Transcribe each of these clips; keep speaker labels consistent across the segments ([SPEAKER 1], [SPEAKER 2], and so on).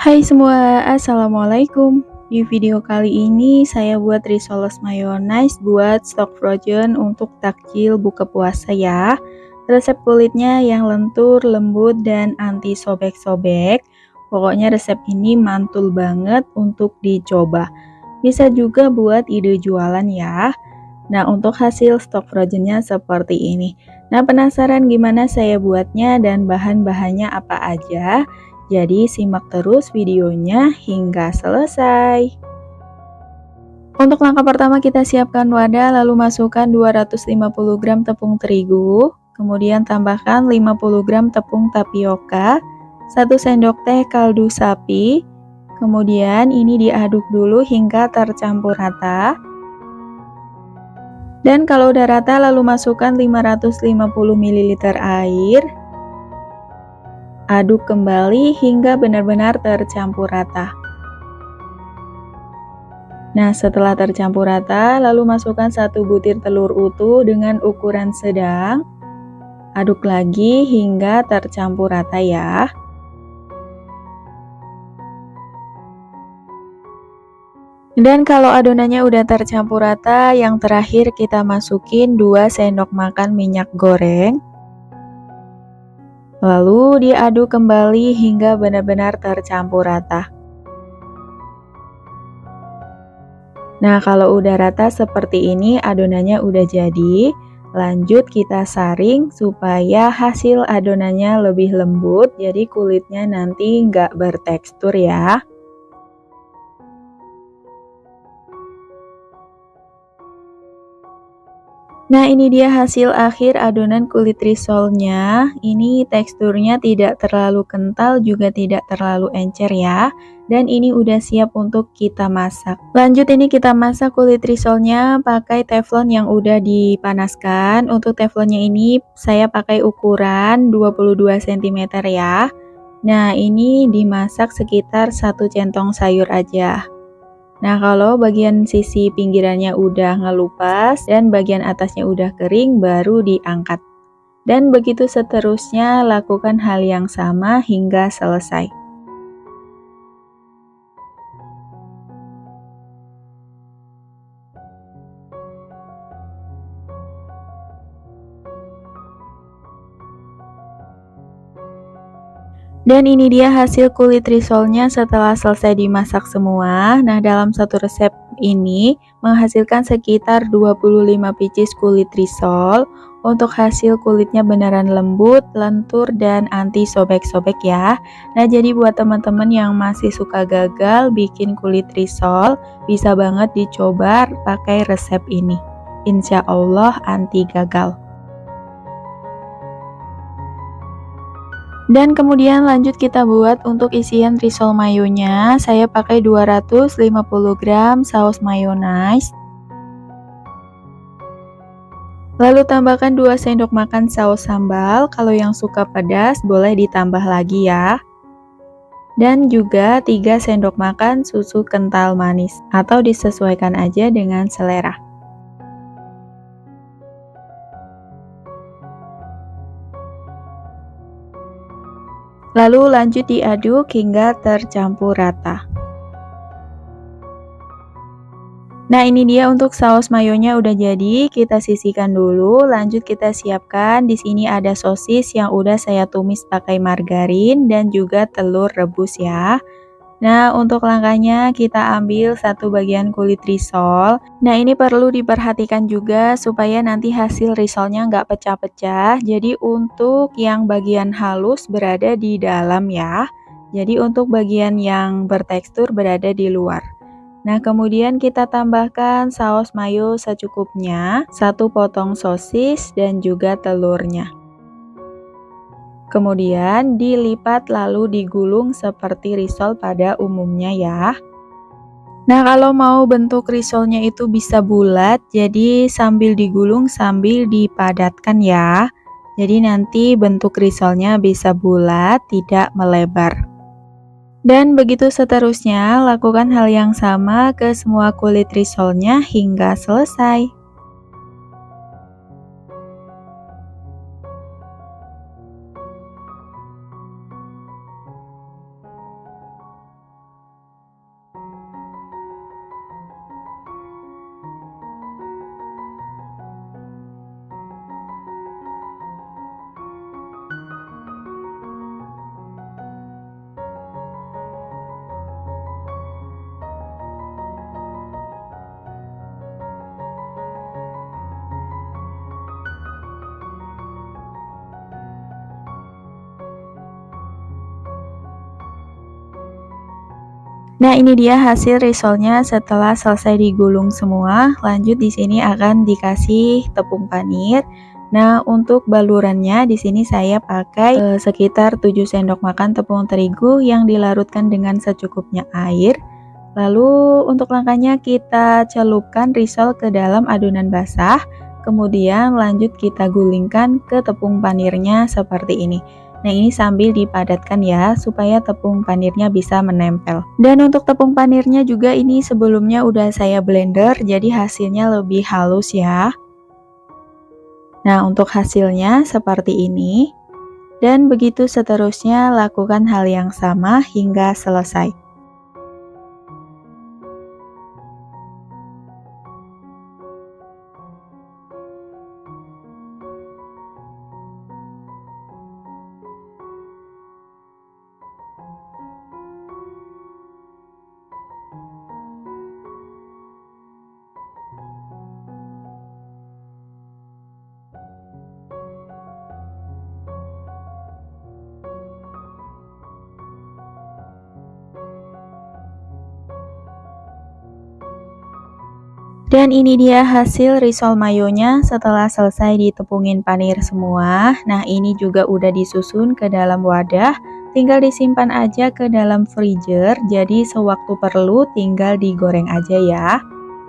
[SPEAKER 1] Hai semua, assalamualaikum. Di video kali ini saya buat risoles mayonnaise buat stok frozen untuk takjil buka puasa ya. Resep kulitnya yang lentur, lembut, dan anti sobek-sobek. Pokoknya resep ini mantul banget untuk dicoba. Bisa juga buat ide jualan ya. Nah, untuk hasil stok frozennya seperti ini. Nah, penasaran gimana saya buatnya dan bahan-bahannya apa aja? Jadi, simak terus videonya hingga selesai. Untuk langkah pertama kita siapkan wadah, lalu masukkan 250 gram tepung terigu, kemudian tambahkan 50 gram tepung tapioka, 1 sendok teh kaldu sapi, kemudian ini diaduk dulu hingga tercampur rata. Dan kalau udah rata lalu masukkan 550 ml air. Aduk kembali hingga benar-benar tercampur rata. Nah, setelah tercampur rata, lalu masukkan 1 butir telur utuh dengan ukuran sedang. Aduk lagi hingga tercampur rata ya. Dan kalau adonannya udah tercampur rata, yang terakhir kita masukin 2 sendok makan minyak goreng. Lalu diaduk kembali hingga benar-benar tercampur rata. Nah, kalau udah rata seperti ini, adonannya udah jadi. Lanjut kita saring supaya hasil adonannya lebih lembut, jadi kulitnya nanti nggak bertekstur ya. Nah, ini dia hasil akhir adonan kulit risolnya. Ini teksturnya tidak terlalu kental juga tidak terlalu encer ya. Dan ini udah siap untuk kita masak. Lanjut ini kita masak kulit risolnya pakai teflon yang udah dipanaskan. Untuk teflonnya ini saya pakai ukuran 22 cm ya. Nah, ini dimasak sekitar 1 centong sayur aja. Nah, kalau bagian sisi pinggirannya udah ngelupas dan bagian atasnya udah kering, baru diangkat. Dan begitu seterusnya, lakukan hal yang sama hingga selesai. Dan ini dia hasil kulit risolnya setelah selesai dimasak semua. Nah, dalam satu resep ini menghasilkan sekitar 25 pieces kulit risol. Untuk hasil kulitnya beneran lembut, lentur, dan anti sobek-sobek ya. Nah, jadi buat teman-teman yang masih suka gagal bikin kulit risol, bisa banget dicoba pakai resep ini. Insya Allah anti gagal. Dan kemudian lanjut kita buat untuk isian risol mayonya. Saya pakai 250 gram saus mayonnaise. Lalu tambahkan 2 sendok makan saus sambal. Kalau yang suka pedas boleh ditambah lagi ya. Dan juga 3 sendok makan susu kental manis atau disesuaikan aja dengan selera. Lalu lanjut diaduk hingga tercampur rata. Nah, ini dia untuk saus mayonya udah jadi, kita sisihkan dulu. Lanjut kita siapkan. Di sini ada sosis yang udah saya tumis pakai margarin dan juga telur rebus ya. Nah, untuk langkahnya kita ambil satu bagian kulit risol. Nah, ini perlu diperhatikan juga supaya nanti hasil risolnya nggak pecah-pecah. Jadi untuk yang bagian halus berada di dalam ya. Jadi untuk bagian yang bertekstur berada di luar. Nah, kemudian kita tambahkan saus mayo secukupnya, 1 potong sosis dan juga telurnya. Kemudian dilipat lalu digulung seperti risol pada umumnya ya. Nah, kalau mau bentuk risolnya itu bisa bulat, jadi sambil digulung sambil dipadatkan ya. Jadi nanti bentuk risolnya bisa bulat, tidak melebar. Dan begitu seterusnya, lakukan hal yang sama ke semua kulit risolnya hingga selesai. Nah, ini dia hasil risolnya setelah selesai digulung semua. Lanjut di sini akan dikasih tepung panir. Nah, untuk balurannya di sini saya pakai sekitar 7 sendok makan tepung terigu yang dilarutkan dengan secukupnya air. Lalu untuk langkahnya kita celupkan risol ke dalam adonan basah. Kemudian lanjut kita gulingkan ke tepung panirnya seperti ini. Nah, ini sambil dipadatkan ya, supaya tepung panirnya bisa menempel. Dan untuk tepung panirnya juga ini sebelumnya udah saya blender, jadi hasilnya lebih halus ya. Nah, untuk hasilnya seperti ini. Dan begitu seterusnya, lakukan hal yang sama hingga selesai. Dan ini dia hasil risol mayonya setelah selesai ditepungin panir semua. Nah, ini juga udah disusun ke dalam wadah, tinggal disimpan aja ke dalam freezer. Jadi sewaktu perlu tinggal digoreng aja ya.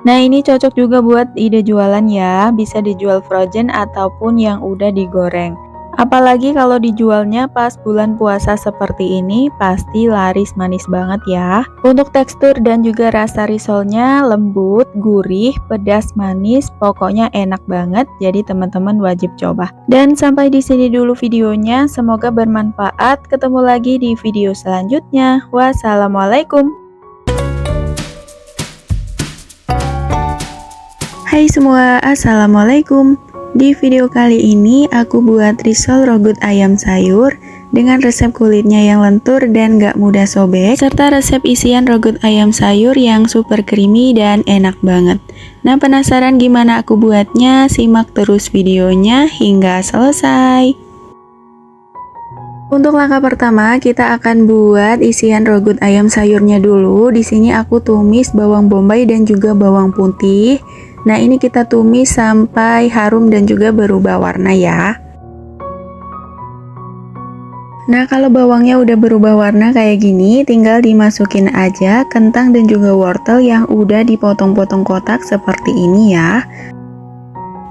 [SPEAKER 1] Nah, ini cocok juga buat ide jualan ya, bisa dijual frozen ataupun yang udah digoreng. Apalagi kalau dijualnya pas bulan puasa seperti ini, pasti laris manis banget ya. Untuk tekstur dan juga rasa risolnya lembut, gurih, pedas, manis, pokoknya enak banget. Jadi teman-teman wajib coba. Dan sampai di sini dulu videonya, semoga bermanfaat. Ketemu lagi di video selanjutnya. Wassalamualaikum. Hai semua, assalamualaikum. Di video kali ini aku buat risol rogut ayam sayur dengan resep kulitnya yang lentur dan gak mudah sobek, serta resep isian rogut ayam sayur yang super creamy dan enak banget. Nah, penasaran gimana aku buatnya? Simak terus videonya hingga selesai. Untuk langkah pertama, kita akan buat isian rogut ayam sayurnya dulu. Di sini aku tumis bawang bombay dan juga bawang putih. Nah, ini kita tumis sampai harum dan juga berubah warna ya. Nah, kalau bawangnya udah berubah warna kayak gini, tinggal dimasukin aja kentang dan juga wortel yang udah dipotong-potong kotak seperti ini ya.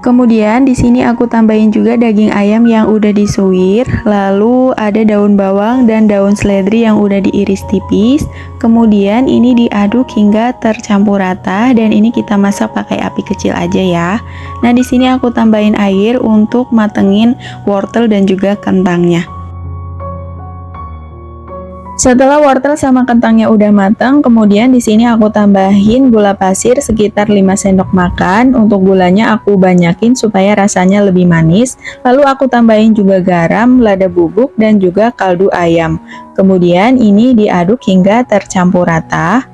[SPEAKER 1] Kemudian di sini aku tambahin juga daging ayam yang udah disuir, lalu ada daun bawang dan daun seledri yang udah diiris tipis. Kemudian ini diaduk hingga tercampur rata dan ini kita masak pakai api kecil aja ya. Nah, di sini aku tambahin air untuk matengin wortel dan juga kentangnya. Setelah wortel sama kentangnya udah matang, kemudian di sini aku tambahin gula pasir sekitar 5 sendok makan. Untuk gulanya aku banyakin supaya rasanya lebih manis. Lalu aku tambahin juga garam, lada bubuk dan juga kaldu ayam. Kemudian ini diaduk hingga tercampur rata.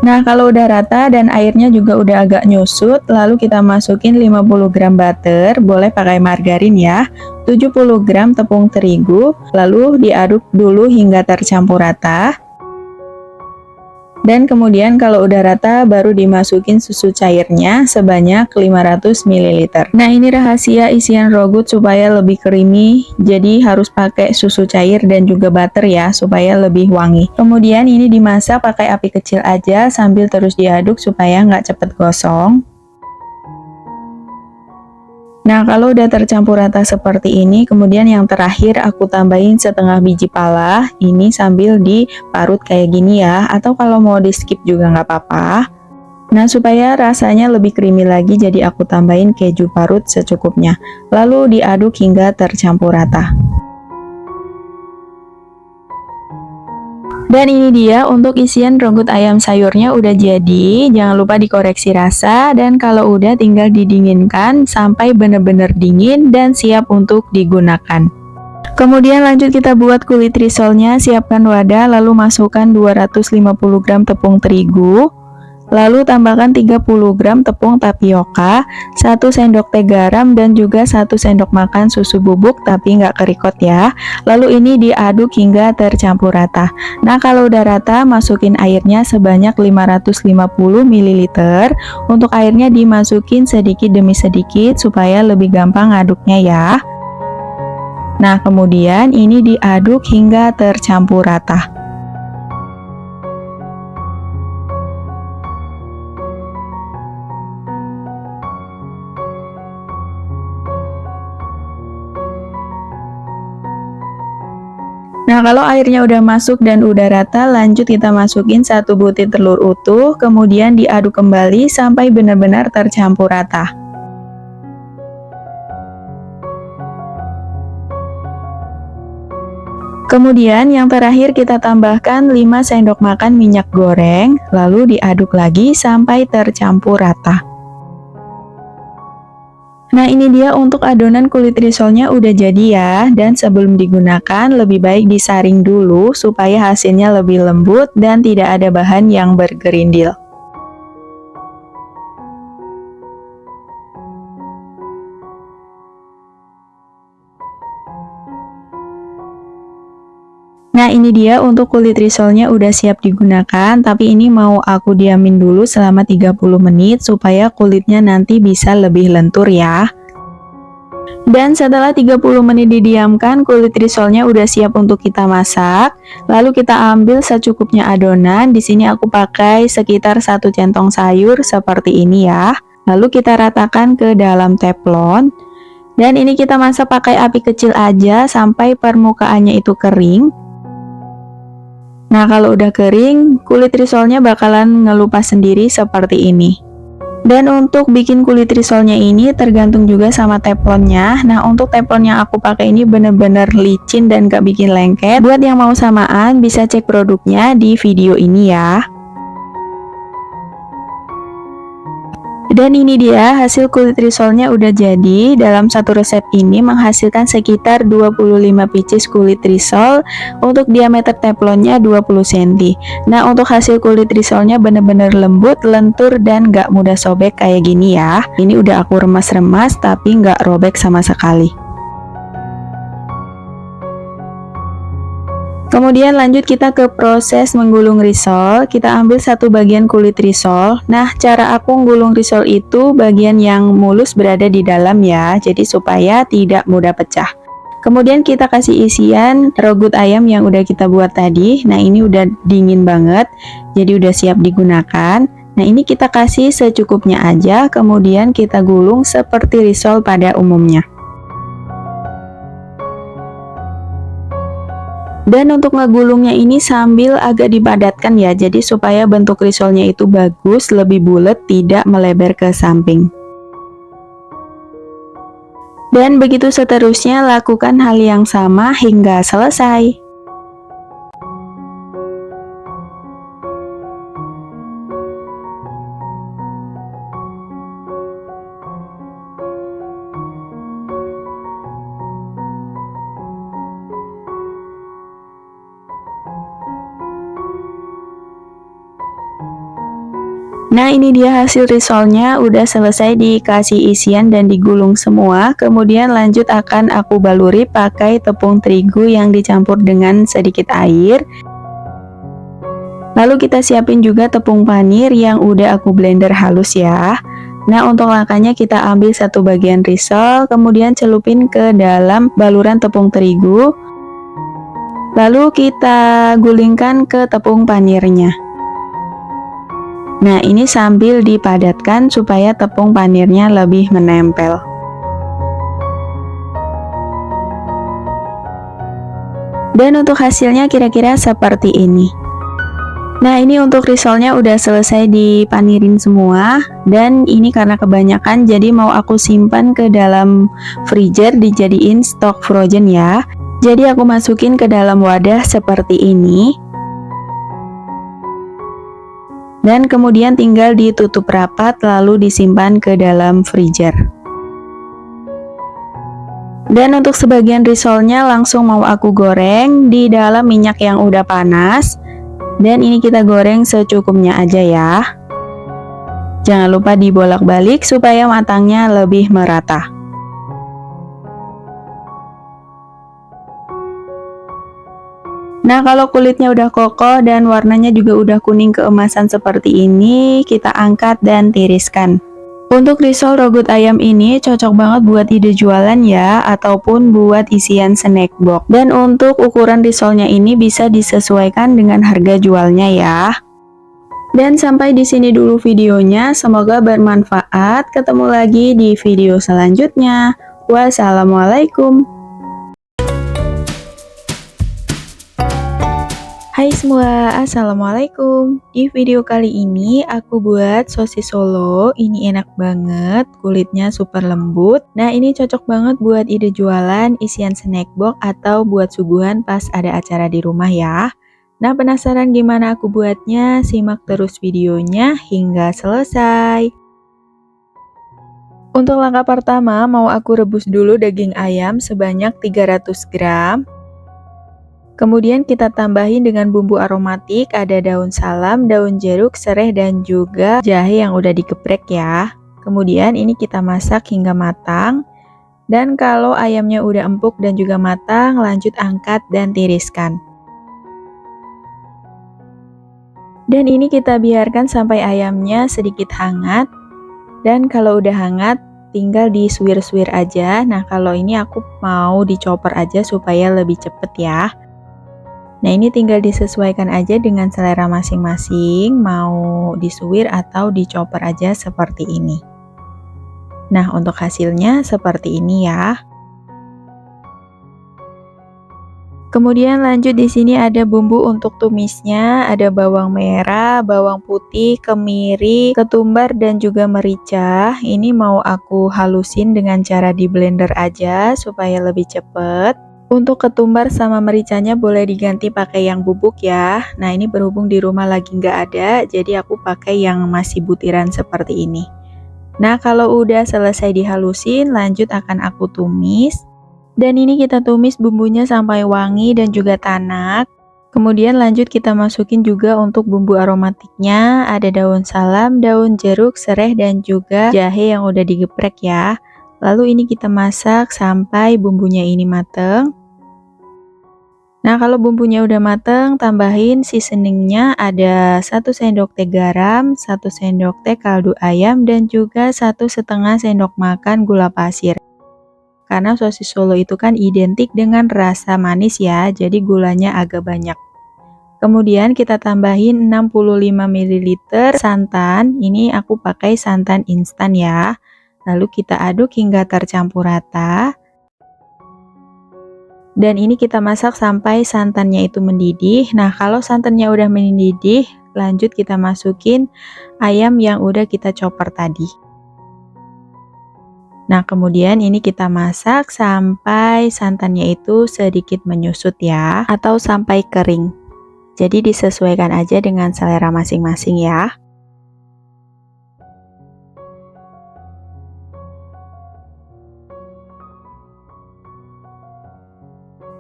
[SPEAKER 1] Nah, kalau udah rata dan airnya juga udah agak nyusut, lalu kita masukin 50 gram butter, boleh pakai margarin ya, 70 gram tepung terigu, lalu diaduk dulu hingga tercampur rata. Dan kemudian kalau udah rata baru dimasukin susu cairnya sebanyak 500 ml. Nah, ini rahasia isian rogut supaya lebih creamy, jadi harus pakai susu cair dan juga butter ya supaya lebih wangi. Kemudian ini dimasak pakai api kecil aja sambil terus diaduk supaya nggak cepet gosong. Nah, kalau udah tercampur rata seperti ini, kemudian yang terakhir aku tambahin setengah biji pala, ini sambil diparut kayak gini ya, atau kalau mau di skip juga nggak apa-apa. Nah, supaya rasanya lebih creamy lagi, jadi aku tambahin keju parut secukupnya, lalu diaduk hingga tercampur rata. Dan ini dia untuk isian rogut ayam sayurnya udah jadi. Jangan lupa dikoreksi rasa, dan kalau udah tinggal didinginkan sampai bener-bener dingin dan siap untuk digunakan. Kemudian lanjut kita buat kulit risolnya. Siapkan wadah lalu masukkan 250 gram tepung terigu. Lalu tambahkan 30 gram tepung tapioka, 1 sendok teh garam, dan juga 1 sendok makan susu bubuk tapi nggak kerikot ya. Lalu ini diaduk hingga tercampur rata. Nah, kalau udah rata, masukin airnya sebanyak 550 ml. Untuk airnya dimasukin sedikit demi sedikit supaya lebih gampang ngaduknya ya. Nah, kemudian ini diaduk hingga tercampur rata. Nah, kalau airnya udah masuk dan udah rata, lanjut kita masukin 1 butir telur utuh, kemudian diaduk kembali sampai benar-benar tercampur rata. Kemudian yang terakhir kita tambahkan 5 sendok makan minyak goreng, lalu diaduk lagi sampai tercampur rata. Nah, ini dia untuk adonan kulit risolnya udah jadi ya, dan sebelum digunakan lebih baik disaring dulu supaya hasilnya lebih lembut dan tidak ada bahan yang bergerindil. Nah, ini dia untuk kulit risolnya udah siap digunakan, tapi ini mau aku diamin dulu selama 30 menit supaya kulitnya nanti bisa lebih lentur ya. Dan setelah 30 menit didiamkan, kulit risolnya udah siap untuk kita masak. Lalu kita ambil secukupnya adonan. Di sini aku pakai sekitar 1 centong sayur seperti ini ya. Lalu kita ratakan ke dalam teflon. Dan ini kita masak pakai api kecil aja sampai permukaannya itu kering. Nah, kalau udah kering, kulit risolnya bakalan ngelupas sendiri seperti ini. Dan untuk bikin kulit risolnya ini tergantung juga sama teflonnya. Nah, untuk teflon yang aku pakai ini bener-bener licin dan gak bikin lengket. Buat yang mau samaan bisa cek produknya di video ini ya. Dan ini dia hasil kulit risolnya udah jadi. Dalam satu resep ini menghasilkan sekitar 25 pieces kulit risol. Untuk diameter teflonnya 20 cm. Nah, untuk hasil kulit risolnya bener-bener lembut, lentur, dan gak mudah sobek kayak gini ya. Ini udah aku remas-remas tapi gak robek sama sekali. Kemudian lanjut kita ke proses menggulung risol. Kita ambil satu bagian kulit risol. Nah, cara aku menggulung risol itu bagian yang mulus berada di dalam ya, jadi supaya tidak mudah pecah. Kemudian kita kasih isian rogut ayam yang udah kita buat tadi. Nah, ini udah dingin banget, jadi udah siap digunakan. Nah, ini kita kasih secukupnya aja, kemudian kita gulung seperti risol pada umumnya. Dan untuk ngegulungnya ini sambil agak dipadatkan ya, jadi supaya bentuk risolnya itu bagus, lebih bulat, tidak melebar ke samping. Dan begitu seterusnya, lakukan hal yang sama hingga selesai. Nah, ini dia hasil risolnya, udah selesai dikasih isian dan digulung semua. Kemudian lanjut akan aku baluri pakai tepung terigu yang dicampur dengan sedikit air. Lalu kita siapin juga tepung panir yang udah aku blender halus ya. Nah, untuk langkahnya kita ambil satu bagian risol, kemudian celupin ke dalam baluran tepung terigu. Lalu kita gulingkan ke tepung panirnya. Nah, ini sambil dipadatkan supaya tepung panirnya lebih menempel. Dan untuk hasilnya kira-kira seperti ini. Nah, ini untuk risolnya udah selesai dipanirin semua. Dan ini karena kebanyakan jadi mau aku simpan ke dalam freezer dijadiin stok frozen ya. Jadi aku masukin ke dalam wadah seperti ini. Dan kemudian tinggal ditutup rapat lalu disimpan ke dalam freezer. Dan untuk sebagian risolnya langsung mau aku goreng di dalam minyak yang udah panas. Dan ini kita goreng secukupnya aja ya. Jangan lupa dibolak-balik supaya matangnya lebih merata. Nah, kalau kulitnya udah kokoh dan warnanya juga udah kuning keemasan seperti ini, kita angkat dan tiriskan. Untuk risol rogut ayam ini cocok banget buat ide jualan ya, ataupun buat isian snack box. Dan untuk ukuran risolnya ini bisa disesuaikan dengan harga jualnya ya. Dan sampai di sini dulu videonya, semoga bermanfaat. Ketemu lagi di video selanjutnya. Wassalamualaikum. Hai semua, assalamualaikum. Di video kali ini aku buat sosis Solo. Ini enak banget, kulitnya super lembut. Nah, ini cocok banget buat ide jualan, isian snack box atau buat suguhan pas ada acara di rumah ya. Nah, penasaran gimana aku buatnya? Simak terus videonya hingga selesai. Untuk langkah pertama, mau aku rebus dulu daging ayam sebanyak 300 gram. Kemudian kita tambahin dengan bumbu aromatik, ada daun salam, daun jeruk, serai, dan juga jahe yang udah digeprek ya. Kemudian ini kita masak hingga matang. Dan kalau ayamnya udah empuk dan juga matang, lanjut angkat dan tiriskan. Dan ini kita biarkan sampai ayamnya sedikit hangat. Dan kalau udah hangat, tinggal disuir-suir aja. Nah, kalau ini aku mau dicoper aja supaya lebih cepet ya. Nah, ini tinggal disesuaikan aja dengan selera masing-masing, mau disuir atau dicoper aja seperti ini. Nah, untuk hasilnya seperti ini ya. Kemudian lanjut di sini ada bumbu untuk tumisnya, ada bawang merah, bawang putih, kemiri, ketumbar, dan juga merica. Ini mau aku halusin dengan cara di blender aja supaya lebih cepet. Untuk ketumbar sama mericanya boleh diganti pakai yang bubuk ya. Nah, ini berhubung di rumah lagi nggak ada, jadi aku pakai yang masih butiran seperti ini. Nah, kalau udah selesai dihalusin, lanjut akan aku tumis. Dan ini kita tumis bumbunya sampai wangi dan juga tanak. Kemudian lanjut kita masukin juga untuk bumbu aromatiknya, ada daun salam, daun jeruk, serai, dan juga jahe yang udah digeprek ya. Lalu ini kita masak sampai bumbunya ini mateng. Nah, kalau bumbunya udah mateng, tambahin seasoningnya, ada 1 sendok teh garam, 1 sendok teh kaldu ayam, dan juga 1,5 sendok makan gula pasir. Karena sosis Solo itu kan identik dengan rasa manis ya, jadi gulanya agak banyak. Kemudian kita tambahin 65 ml santan, ini aku pakai santan instan ya. Lalu kita aduk hingga tercampur rata. Dan ini kita masak sampai santannya itu mendidih. Nah, kalau santannya udah mendidih, lanjut kita masukin ayam yang udah kita chopper tadi. Nah, kemudian ini kita masak sampai santannya itu sedikit menyusut ya, atau sampai kering. Jadi disesuaikan aja dengan selera masing-masing ya.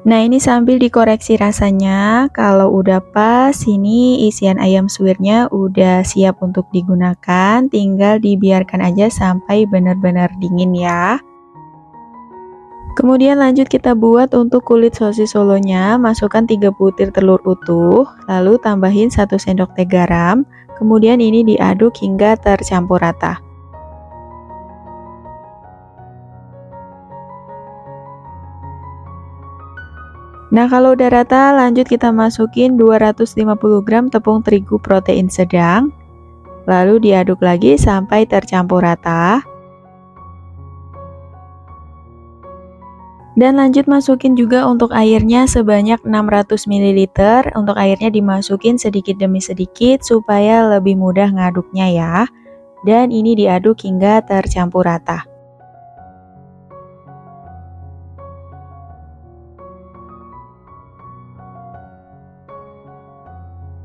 [SPEAKER 1] Nah, ini sambil dikoreksi rasanya, kalau udah pas, ini isian ayam suwirnya udah siap untuk digunakan, tinggal dibiarkan aja sampai benar-benar dingin ya. Kemudian lanjut kita buat untuk kulit sosis solonya, masukkan 3 butir telur utuh, lalu tambahin 1 sendok teh garam, kemudian ini diaduk hingga tercampur rata. Nah, kalau udah rata, lanjut kita masukin 250 gram tepung terigu protein sedang. Lalu diaduk lagi sampai tercampur rata. Dan lanjut masukin juga untuk airnya sebanyak 600 ml. Untuk airnya dimasukin sedikit demi sedikit supaya lebih mudah ngaduknya ya. Dan ini diaduk hingga tercampur rata.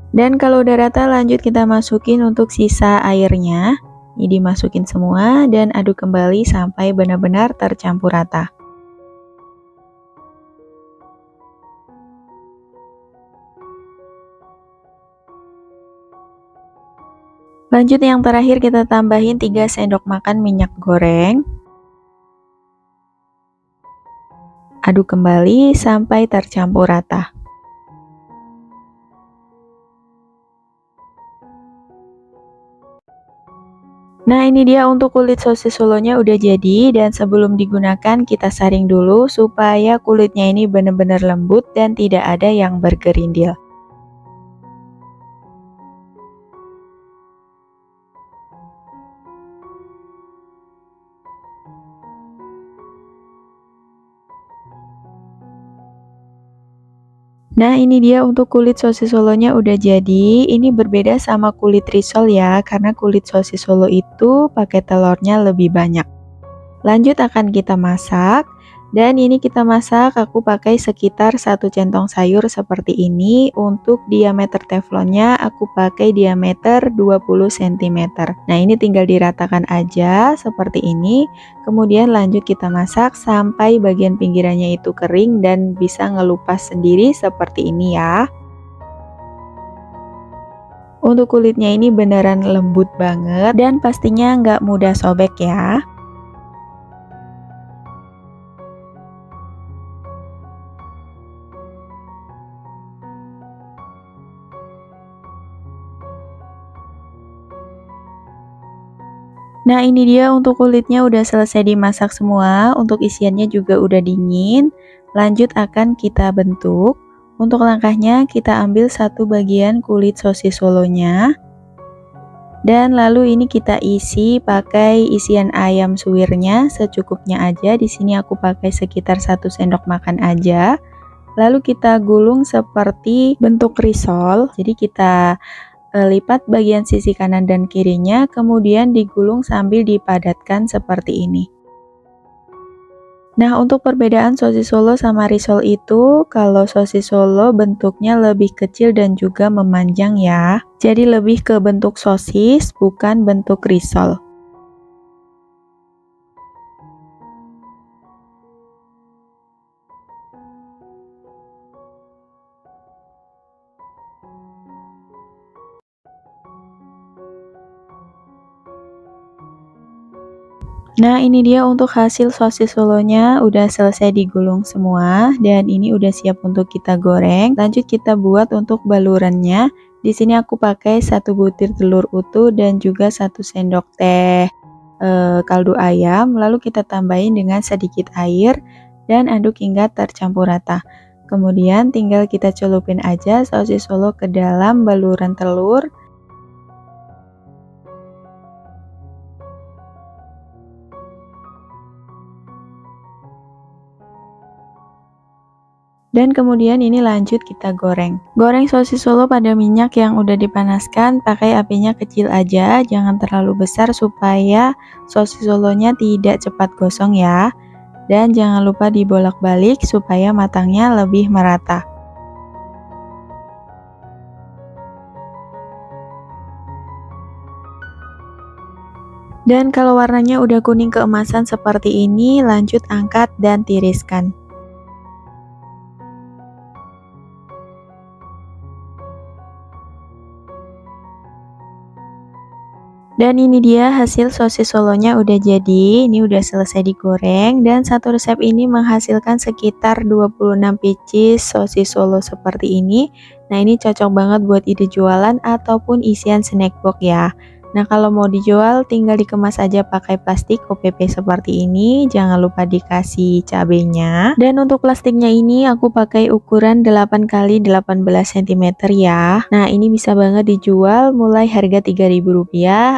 [SPEAKER 1] Dan kalau udah rata, lanjut kita masukin untuk sisa airnya. Ini dimasukin semua dan aduk kembali sampai benar-benar tercampur rata. Lanjut yang terakhir kita tambahin 3 sendok makan minyak goreng. Aduk kembali sampai tercampur rata. Nah, ini dia untuk kulit sosis solonya udah jadi, dan sebelum digunakan kita saring dulu supaya kulitnya ini benar-benar lembut dan tidak ada yang bergerindil. Nah, ini dia untuk kulit sosis solonya udah jadi. Ini berbeda sama kulit risol ya, karena kulit sosis solo itu pakai telurnya lebih banyak. Lanjut akan kita masak, dan ini kita masak aku pakai sekitar 1 centong sayur seperti ini. Untuk diameter teflonnya aku pakai diameter 20 cm. Nah, ini tinggal diratakan aja seperti ini. Kemudian lanjut kita masak sampai bagian pinggirannya itu kering dan bisa ngelupas sendiri seperti ini ya. Untuk kulitnya ini beneran lembut banget dan pastinya nggak mudah sobek ya. Nah, ini dia untuk kulitnya udah selesai dimasak semua, untuk isiannya juga udah dingin. Lanjut akan kita bentuk. Untuk langkahnya kita ambil satu bagian kulit sosis solonya. Dan lalu ini kita isi pakai isian ayam suwirnya secukupnya aja. Di sini aku pakai sekitar 1 sendok makan aja. Lalu kita gulung seperti bentuk risol. Jadi kita lipat bagian sisi kanan dan kirinya, kemudian digulung sambil dipadatkan seperti ini. Nah, untuk perbedaan sosis solo sama risol itu, kalau sosis solo bentuknya lebih kecil dan juga memanjang ya. Jadi lebih ke bentuk sosis, bukan bentuk risol. Nah, ini dia untuk hasil sosis solonya udah selesai digulung semua, dan ini udah siap untuk kita goreng. Lanjut kita buat untuk balurannya. Di sini aku pakai 1 butir telur utuh dan juga 1 sendok teh kaldu ayam. Lalu kita tambahin dengan sedikit air dan aduk hingga tercampur rata. Kemudian tinggal kita celupin aja sosis solo ke dalam baluran telur. Dan kemudian ini lanjut kita goreng. Goreng sosis solo pada minyak yang udah dipanaskan, pakai apinya kecil aja, jangan terlalu besar supaya sosis solonya tidak cepat gosong ya. Dan jangan lupa dibolak-balik supaya matangnya lebih merata. Dan kalau warnanya udah kuning keemasan seperti ini, lanjut angkat dan tiriskan. Dan ini dia hasil sosis solonya udah jadi. Ini udah selesai digoreng, dan satu resep ini menghasilkan sekitar 26 pieces sosis solo seperti ini. Nah, ini cocok banget buat ide jualan ataupun isian snack box ya. Nah, kalau mau dijual tinggal dikemas aja pakai plastik OPP seperti ini. Jangan lupa dikasih cabenya. Dan untuk plastiknya ini aku pakai ukuran 8 x 18 cm ya. Nah, ini bisa banget dijual mulai harga Rp3.000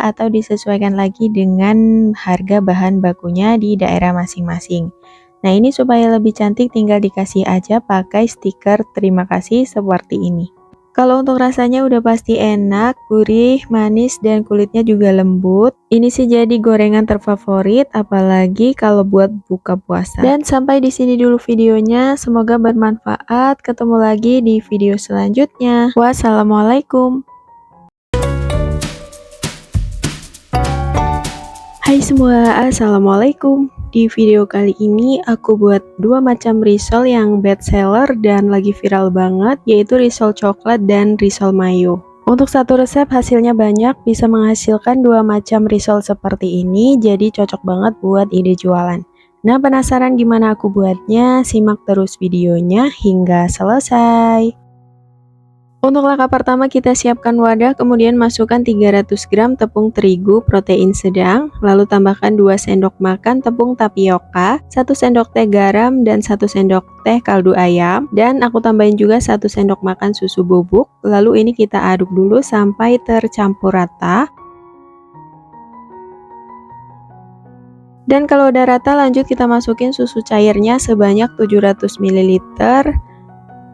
[SPEAKER 1] atau disesuaikan lagi dengan harga bahan bakunya di daerah masing-masing. Nah, ini supaya lebih cantik tinggal dikasih aja pakai stiker terima kasih seperti ini. Kalau untuk rasanya udah pasti enak, gurih, manis, dan kulitnya juga lembut. Ini sih jadi gorengan terfavorit, apalagi kalau buat buka puasa. Dan sampai di sini dulu videonya, semoga bermanfaat. Ketemu lagi di video selanjutnya. Wassalamualaikum. Hai semua, assalamualaikum. Di video kali ini aku buat 2 macam risol yang best seller dan lagi viral banget, yaitu risol coklat dan risol mayo. Untuk satu resep hasilnya banyak, bisa menghasilkan 2 macam risol seperti ini, jadi cocok banget buat ide jualan. Nah, penasaran gimana aku buatnya? Simak terus videonya hingga selesai. Untuk langkah pertama kita siapkan wadah, kemudian masukkan 300 gram tepung terigu protein sedang, lalu tambahkan 2 sendok makan tepung tapioka, 1 sendok teh garam, dan 1 sendok teh kaldu ayam, dan aku tambahin juga 1 sendok makan susu bubuk. Lalu ini kita aduk dulu sampai tercampur rata. Dan kalau udah rata, lanjut kita masukin susu cairnya sebanyak 700 ml.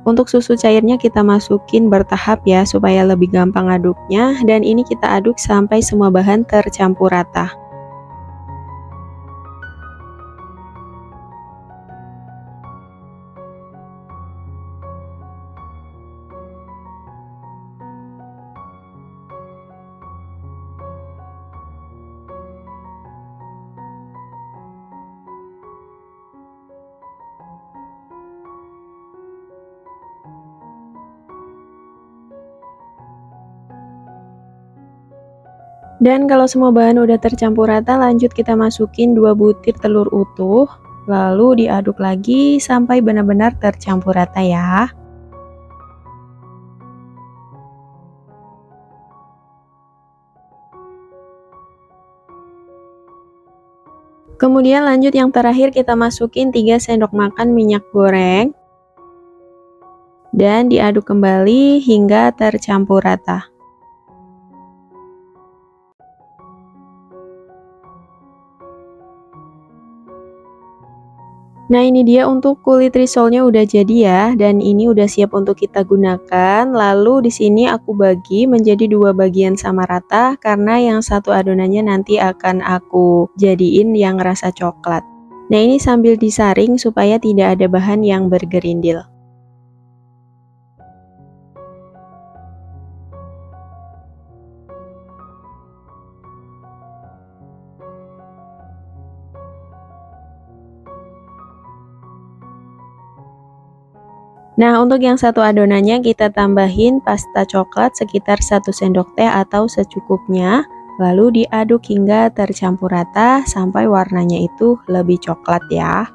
[SPEAKER 1] Untuk susu cairnya kita masukin bertahap ya, supaya lebih gampang aduknya, dan ini kita aduk sampai semua bahan tercampur rata. Dan kalau semua bahan udah tercampur rata, lanjut kita masukin 2 butir telur utuh, lalu diaduk lagi sampai benar-benar tercampur rata ya. Kemudian lanjut yang terakhir kita masukin 3 sendok makan minyak goreng dan diaduk kembali hingga tercampur rata. Nah, ini dia untuk kulit risolnya udah jadi ya, dan ini udah siap untuk kita gunakan. Lalu di sini aku bagi menjadi 2 bagian sama rata karena yang satu adonannya nanti akan aku jadiin yang rasa coklat. Nah, ini sambil disaring supaya tidak ada bahan yang bergerindil. Nah, untuk yang satu adonannya kita tambahin pasta coklat sekitar 1 sendok teh atau secukupnya, lalu diaduk hingga tercampur rata sampai warnanya itu lebih coklat ya.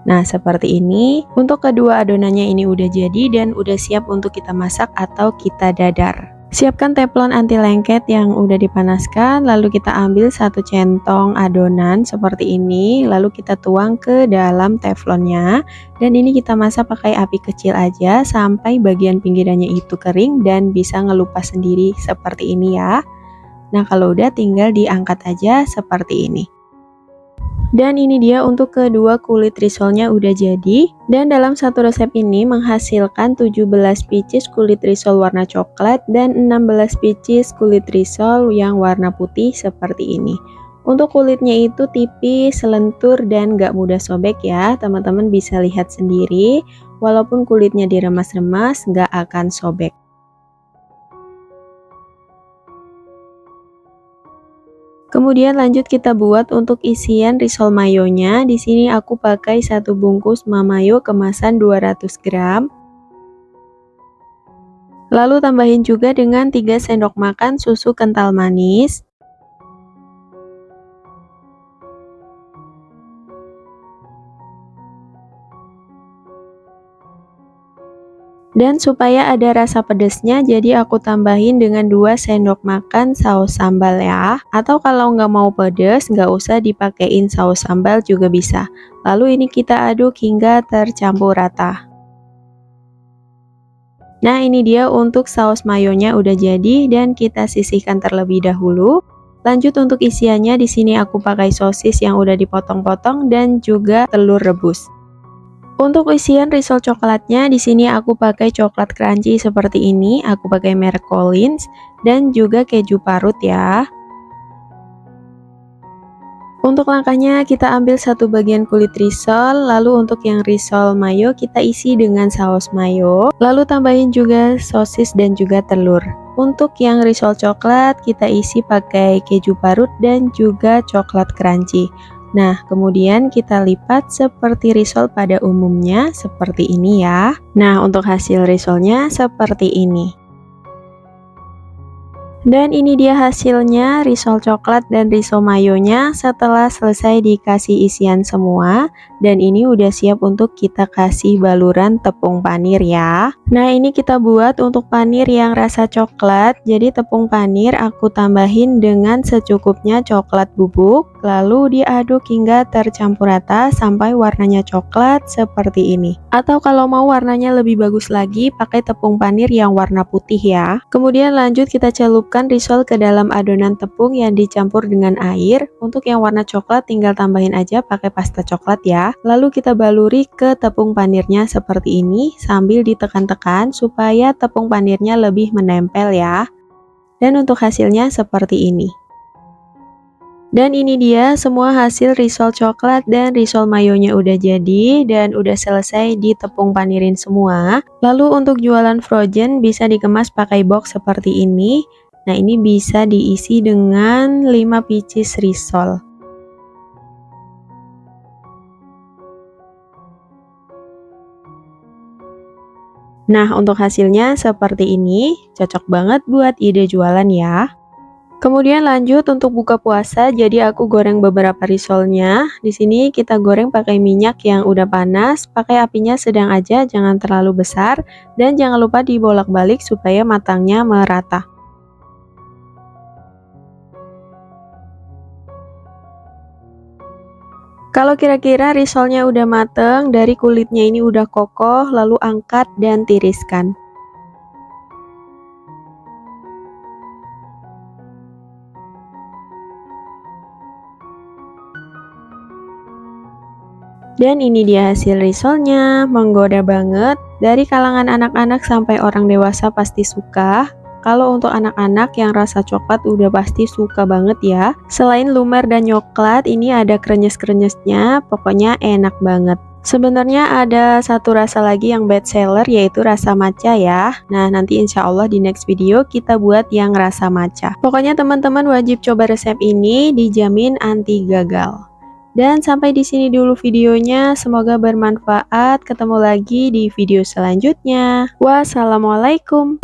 [SPEAKER 1] Nah, seperti ini. Untuk kedua adonannya ini udah jadi dan udah siap untuk kita masak atau kita dadar. Siapkan teflon anti lengket yang udah dipanaskan, lalu kita ambil 1 centong adonan seperti ini, lalu kita tuang ke dalam teflonnya, dan ini kita masak pakai api kecil aja sampai bagian pinggirannya itu kering dan bisa ngelupas sendiri seperti ini ya. Nah, kalau udah tinggal diangkat aja seperti ini. Dan ini dia untuk kedua kulit risolnya udah jadi. Dan dalam satu resep ini menghasilkan 17 pieces kulit risol warna coklat dan 16 pieces kulit risol yang warna putih seperti ini. Untuk kulitnya itu tipis, lentur, dan gak mudah sobek ya. Teman-teman bisa lihat sendiri, walaupun kulitnya diremas-remas gak akan sobek. Kemudian lanjut kita buat untuk isian risol mayonya. Di sini aku pakai 1 bungkus mamayo kemasan 200 gram. Lalu tambahin juga dengan 3 sendok makan susu kental manis. Dan supaya ada rasa pedesnya, jadi aku tambahin dengan 2 sendok makan saus sambal ya. Atau kalau nggak mau pedes, nggak usah dipakein saus sambal juga bisa. Lalu ini kita aduk hingga tercampur rata. Nah, ini dia untuk saus mayonya udah jadi dan kita sisihkan terlebih dahulu. Lanjut untuk isiannya, di sini aku pakai sosis yang udah dipotong-potong dan juga telur rebus. Untuk isian risol coklatnya, di sini aku pakai coklat crunchy seperti ini. Aku pakai merek Collins dan juga keju parut ya. Untuk langkahnya kita ambil 1 bagian kulit risol, lalu untuk yang risol mayo kita isi dengan saus mayo, lalu tambahin juga sosis dan juga telur. Untuk yang risol coklat kita isi pakai keju parut dan juga coklat crunchy. Nah, kemudian kita lipat seperti risol pada umumnya seperti ini ya. Nah, untuk hasil risolnya seperti ini. Dan ini dia hasilnya, risol coklat dan risol mayonya setelah selesai dikasih isian semua. Dan ini udah siap untuk kita kasih baluran tepung panir ya. Nah, ini kita buat untuk panir yang rasa coklat. Jadi tepung panir aku tambahin dengan secukupnya coklat bubuk, lalu diaduk hingga tercampur rata sampai warnanya coklat seperti ini. Atau kalau mau warnanya lebih bagus lagi, pakai tepung panir yang warna putih ya. Kemudian lanjut kita celupkan risol ke dalam adonan tepung yang dicampur dengan air. Untuk yang warna coklat tinggal tambahin aja pakai pasta coklat ya. Lalu kita baluri ke tepung panirnya seperti ini sambil ditekan-tekan supaya tepung panirnya lebih menempel ya. Dan untuk hasilnya seperti ini. Dan ini dia semua hasil risol coklat dan risol mayonya udah jadi dan udah selesai ditepung panirin semua. Lalu untuk jualan frozen bisa dikemas pakai box seperti ini. Nah, ini bisa diisi dengan 5 pieces risol. Nah, untuk hasilnya seperti ini, cocok banget buat ide jualan ya. Kemudian lanjut untuk buka puasa, jadi aku goreng beberapa risolnya. Di sini kita goreng pakai minyak yang udah panas, pakai apinya sedang aja, jangan terlalu besar, dan jangan lupa dibolak-balik supaya matangnya merata. Kalau kira-kira risolnya udah mateng, dari kulitnya ini udah kokoh, lalu angkat dan tiriskan. Dan ini dia hasil risolnya, menggoda banget. Dari kalangan anak-anak sampai orang dewasa pasti suka. Kalau untuk anak-anak yang rasa coklat udah pasti suka banget ya. Selain lumer dan coklat, ini ada krenyes-krenyesnya, pokoknya enak banget. Sebenarnya ada satu rasa lagi yang best seller, yaitu rasa matcha ya. Nah, nanti insya Allah di next video kita buat yang rasa matcha. Pokoknya teman-teman wajib coba resep ini, dijamin anti gagal. Dan sampai di sini dulu videonya, semoga bermanfaat. Ketemu lagi di video selanjutnya. Wassalamualaikum.